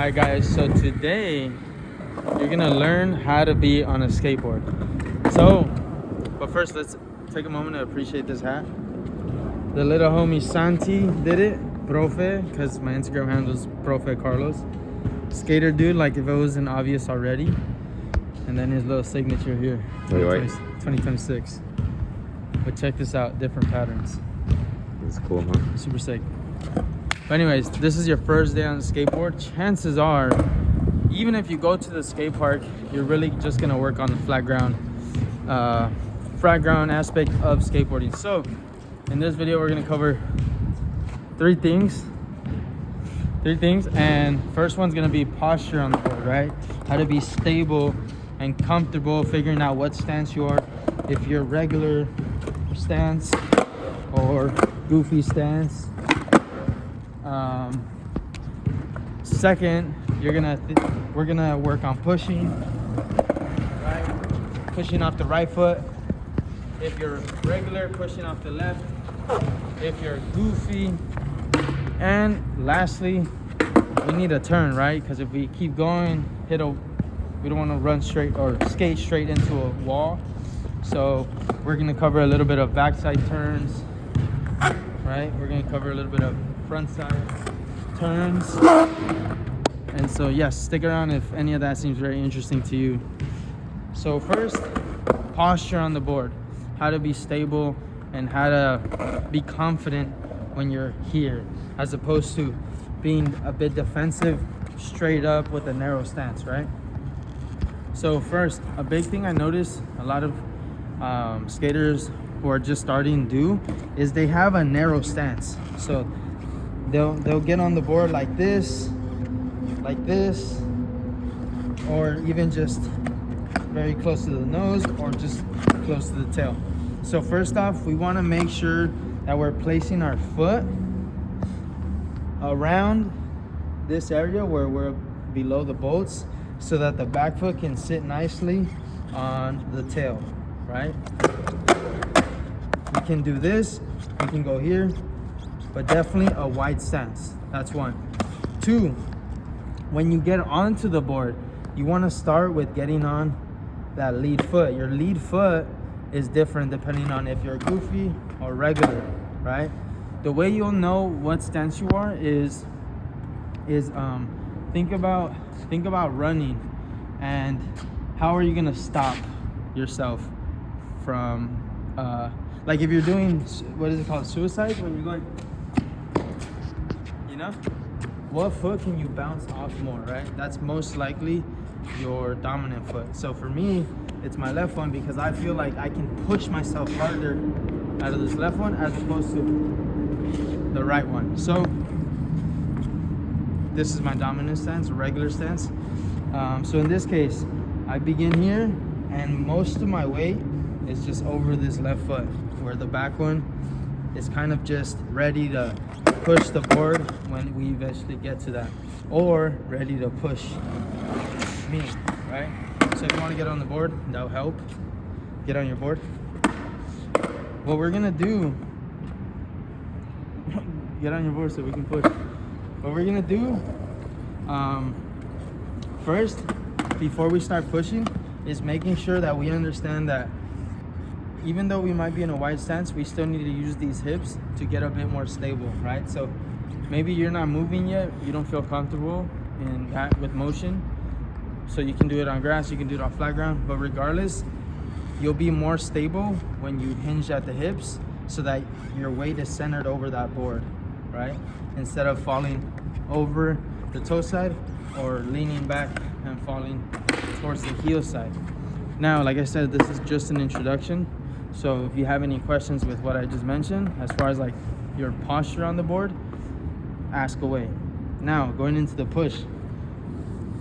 Alright guys, so today you're gonna learn how to be on a skateboard. But first let's take a moment to appreciate this hat. The little homie Santi did it, Profe, because my Instagram handle is Profe Carlos. Skater dude, like if it wasn't obvious already. And then his little signature here, 2026. But check this out, different patterns. That's cool, huh? Super sick. But anyways, this is your first day on the skateboard. Chances are, even if you go to the skate park, you're really just gonna work on the flat ground aspect of skateboarding. So in this video, we're gonna cover three things. And first one's gonna be posture on the board, right? How to be stable and comfortable, figuring out what stance you are. If you're regular stance or goofy stance. Second, we're gonna work on pushing, right? Pushing off the right foot. If you're regular, pushing off the left. If you're goofy. And lastly, we need a turn, right? Because if we keep going, we don't want to run straight or skate straight into a wall. So we're gonna cover a little bit of backside turns, right? We're gonna cover a little bit of front side turns. And so yes, stick around if any of that seems very interesting to you. So first, posture on the board. How to be stable and how to be confident when you're here, as opposed to being a bit defensive straight up with a narrow stance, right? So first, a big thing I notice a lot of skaters who are just starting do is they have a narrow stance. So they'll get on the board like this, or even just very close to the nose or just close to the tail. So first off, we want to make sure that we're placing our foot around this area where we're below the bolts, so that the back foot can sit nicely on the tail, right? We can do this, we can go here, but definitely a wide stance. That's one. Two, when you get onto the board, you want to start with getting on that lead foot. Your lead foot is different depending on if you're goofy or regular, right? The way you'll know what stance you are is think about running, and how are you gonna stop yourself from like if you're doing, what is it called, suicide, when you're going, you know, what foot can you bounce off more, right? That's most likely your dominant foot. So for me, it's my left one, because I feel like I can push myself harder out of this left one as opposed to the right one. So this is my dominant stance, regular stance. So in this case, I begin here, and most of my weight is just over this left foot, where the back one is kind of just ready to push the board when we eventually get to that, or ready to push me, right? So if you want to get on the board, that'll help. Get on your board. What we're gonna do, get on your board so we can push. What we're gonna do first, before we start pushing, is making sure that we understand that even though we might be in a wide stance, we still need to use these hips to get a bit more stable, right? So maybe you're not moving yet, you don't feel comfortable in that with motion, so you can do it on grass, you can do it on flat ground, but regardless, you'll be more stable when you hinge at the hips, so that your weight is centered over that board, right? Instead of falling over the toe side or leaning back and falling towards the heel side. Now, like I said, this is just an introduction. So if you have any questions with what I just mentioned, as far as like your posture on the board, ask away. Now, going into the push.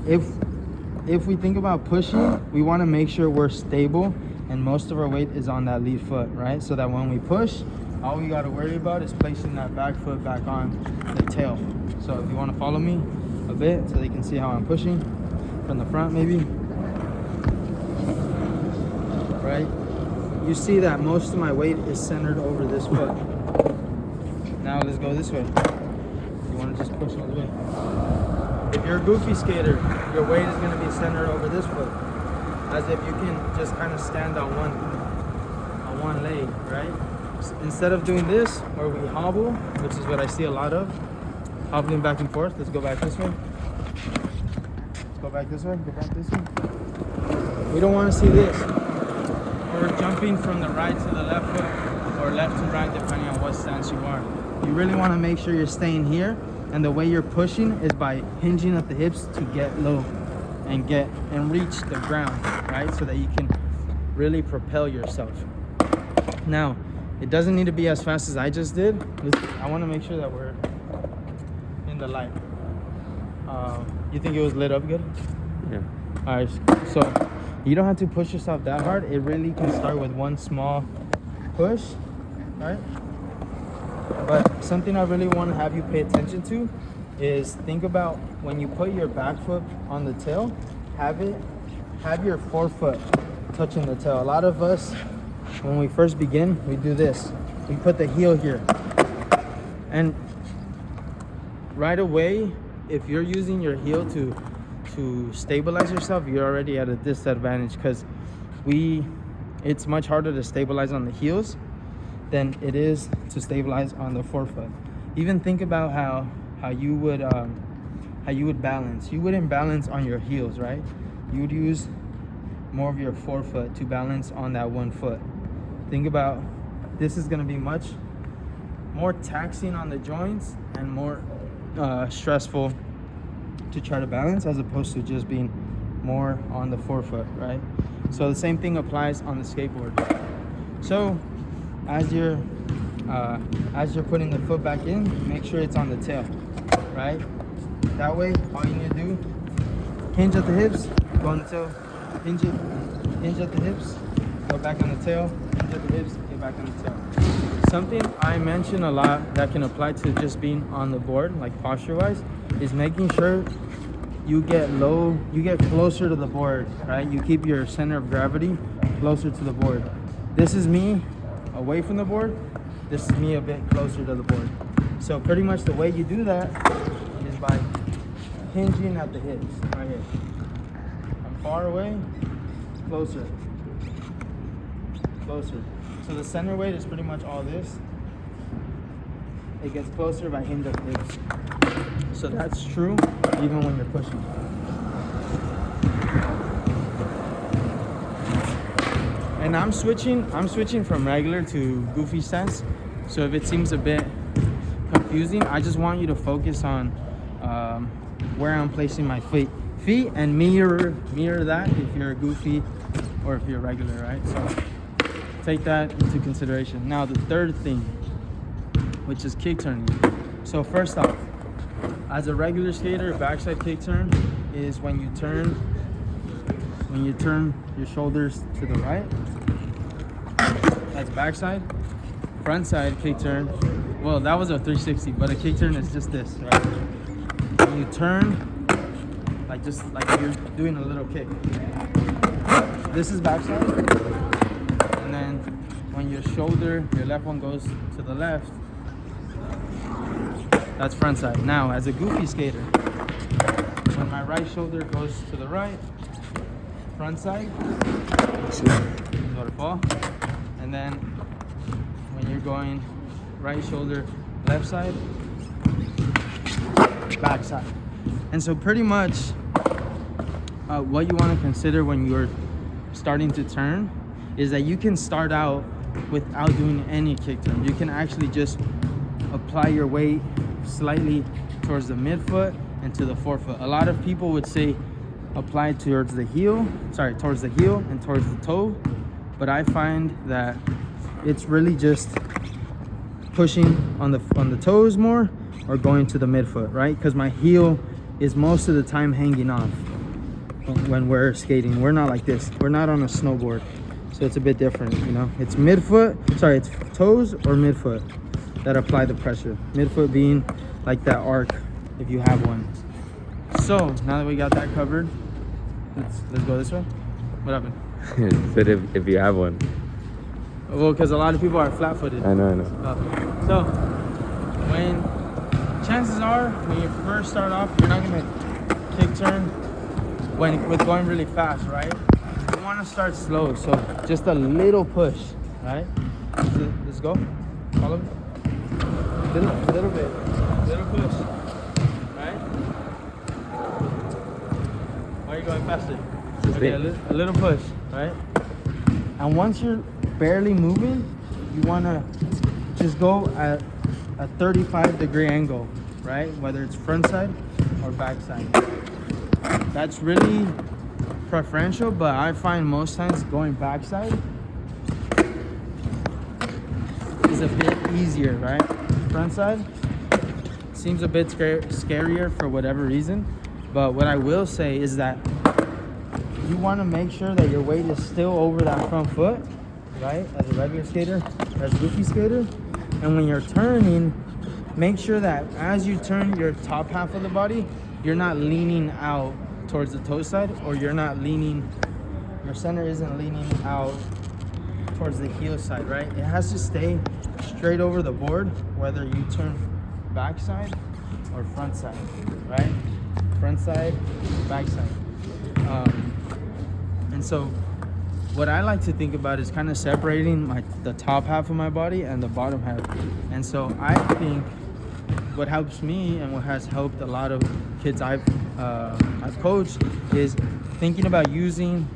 If we think about pushing, we want to make sure we're stable and most of our weight is on that lead foot, right? So that when we push, all we got to worry about is placing that back foot back on the tail. So if you want to follow me a bit so they can see how I'm pushing from the front, maybe. Right? You see that most of my weight is centered over this foot. Now let's go this way. You want to just push all the way. If you're a goofy skater, your weight is going to be centered over this foot, as if you can just kind of stand on one leg, right? Instead of doing this, where we hobble, which is what I see a lot of, hobbling back and forth. Let's go back this way. Let's go back this way. Go back this way. We don't want to see this. Or jumping from the right to the left foot, or left to right, depending on what stance you are. You really want to make sure you're staying here, and the way you're pushing is by hinging at the hips to get low and reach the ground, right? So that you can really propel yourself. Now, it doesn't need to be as fast as I just did. I want to make sure that we're in the light. You think it was lit up good? Yeah. All right, so you don't have to push yourself that hard. It really can start with one small push, right? But something I really want to have you pay attention to is think about when you put your back foot on the tail, have your forefoot touching the tail. A lot of us, when we first begin, we do this. We put the heel here. And right away, if you're using your heel to stabilize yourself, you're already at a disadvantage, because it's much harder to stabilize on the heels than it is to stabilize on the forefoot. Even think about how you would balance. You wouldn't balance on your heels, right? You would use more of your forefoot to balance on that one foot. Think about, this is going to be much more taxing on the joints and more stressful to try to balance, as opposed to just being more on the forefoot, right? So the same thing applies on the skateboard. So as you're putting the foot back in, make sure it's on the tail, right? That way, all you need to do, hinge at the hips, go on the tail, hinge at the hips, go back on the tail, hinge at the hips, get back on the tail. Something I mention a lot that can apply to just being on the board, like posture-wise, is making sure you get low, you get closer to the board, right? You keep your center of gravity closer to the board. This is me away from the board. This is me a bit closer to the board. So pretty much the way you do that is by hinging at the hips, right here. I'm far away, closer, closer. So the center weight is pretty much all this. It gets closer by hinge at the hips. So that's true even when you're pushing. And I'm switching from regular to goofy stance. So if it seems a bit confusing, I just want you to focus on where I'm placing my feet and mirror that if you're a goofy or if you're regular, right? So take that into consideration. Now the third thing, which is kick turning. So first off, as a regular skater, backside kick turn is when you turn your shoulders to the right. That's backside. Front side kick turn. Well, that was a 360, but a kick turn is just this, right? When you turn, like you're doing a little kick. This is backside. And then when your left one goes to the left, that's front side. Now, as a goofy skater, when my right shoulder goes to the right, front side, waterfall. And then when you're going right shoulder, left side, back side. And so pretty much what you want to consider when you're starting to turn is that you can start out without doing any kick turn. You can actually just apply your weight slightly towards the midfoot and to the forefoot. A lot of people would say apply towards the heel and towards the toe, but I find that it's really just pushing on the toes more or going to the midfoot, right? Because my heel is most of the time hanging off when we're skating. We're not like this. We're not on a snowboard, so it's a bit different, you know. It's it's toes or midfoot that apply the pressure. Midfoot being like that arc, if you have one. So now that we got that covered, let's go this way. What happened? Said if you have one. Well, because a lot of people are flat-footed. I know. So chances are when you first start off, you're not gonna kick turn with going really fast, right? You want to start slow, so just a little push, right? Let's go. Follow me. Little bit, little push, right? Why are you going faster? Okay, a little push, right? And once you're barely moving, you want to just go at a 35-degree angle, right? Whether it's front side or back side. That's really preferential, but I find most times going back side is a bit easier, right? Front side seems a bit scarier for whatever reason, but what I will say is that you want to make sure that your weight is still over that front foot, right? As a regular skater, as a goofy skater. And when you're turning, make sure that as you turn your top half of the body, you're not leaning out towards the toe side, or you're not leaning, your center isn't leaning out towards the heel side, right? It has to stay straight over the board, whether you turn back side or front side, right? Front side, back side. And so what I like to think about is kind of separating the top half of my body and the bottom half. And so I think what helps me and what has helped a lot of kids I've coached is thinking about using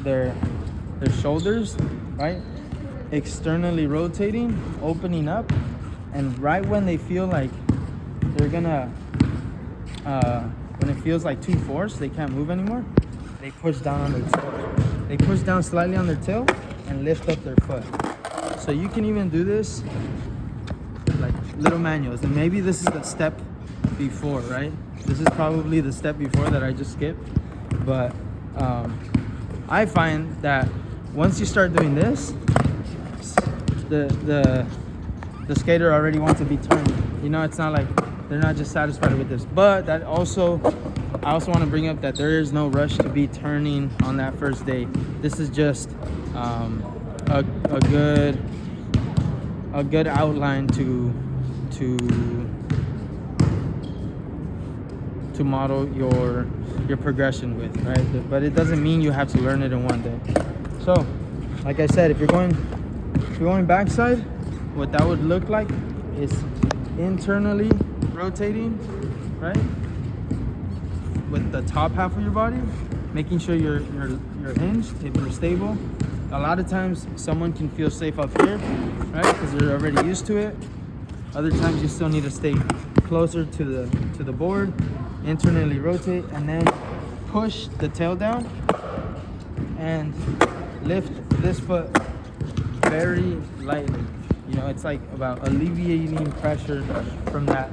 their shoulders, right? Externally rotating, opening up, and right when they feel like they're gonna, when it feels like too forced, they can't move anymore, they push down on their toe. They push down slightly on their tail and lift up their foot. So you can even do this like little manuals, and maybe this is the step before, right? This is probably the step before that I just skipped, but I find that once you start doing this, the skater already wants to be turning. You know, it's not like they're not just satisfied with this, but that also, I also want to bring up that there is no rush to be turning on that first day. This is just a good outline to model your progression with, right? But it doesn't mean you have to learn it in one day. So, like I said, if you're going backside, what that would look like is internally rotating, right? With the top half of your body, making sure you're hinged, if you're stable. A lot of times someone can feel safe up here, right? Because they're already used to it. Other times you still need to stay closer to the board, internally rotate, and then push the tail down and lift this foot very lightly. You know, it's like about alleviating pressure from that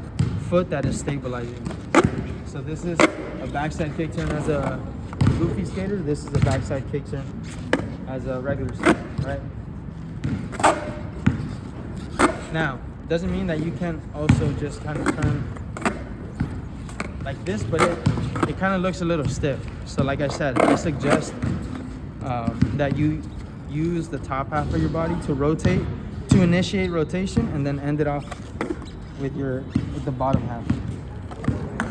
foot that is stabilizing. So this is a backside kick turn as a goofy skater. This is a backside kick turn as a regular skater, right? Now, doesn't mean that you can also just kind of turn like this, but it kind of looks a little stiff. So like I said, I suggest that you use the top half of your body to rotate, to initiate rotation, and then end it off with the bottom half,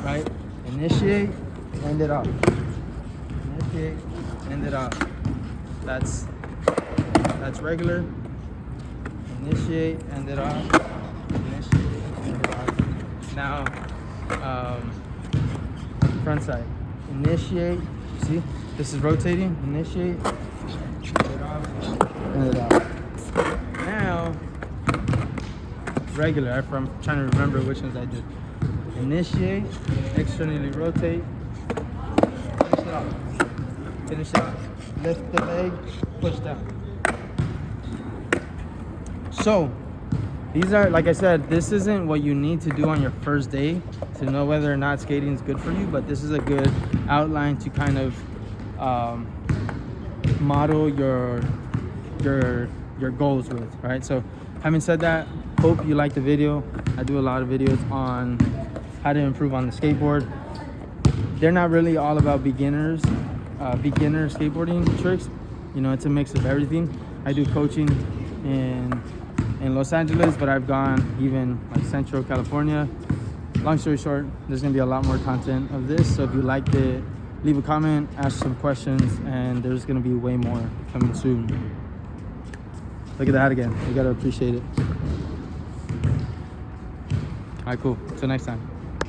right? Initiate, end it off. Initiate, end it off. That's regular. Initiate, end it off. Initiate, end it off. Now, front side. Initiate. See, this is rotating. Initiate, end it off, end it off. Now, regular. I'm trying to remember which ones I did. Initiate, externally rotate, finish it off. Finish it off. Lift the leg, push down. So, these are, like I said, this isn't what you need to do on your first day to know whether or not skating is good for you, but this is a good outline to kind of model your goals with, right? So, having said that, hope you liked the video. I do a lot of videos on how to improve on the skateboard. They're not really all about beginner skateboarding tricks. You know, it's a mix of everything. I do coaching in Los Angeles, but I've gone even like Central California, long story short, there's gonna be a lot more content of this. So if you liked it, leave a comment, ask some questions, and there's gonna be way more coming soon. Look at that again. You gotta appreciate it. All right, cool. Till next time.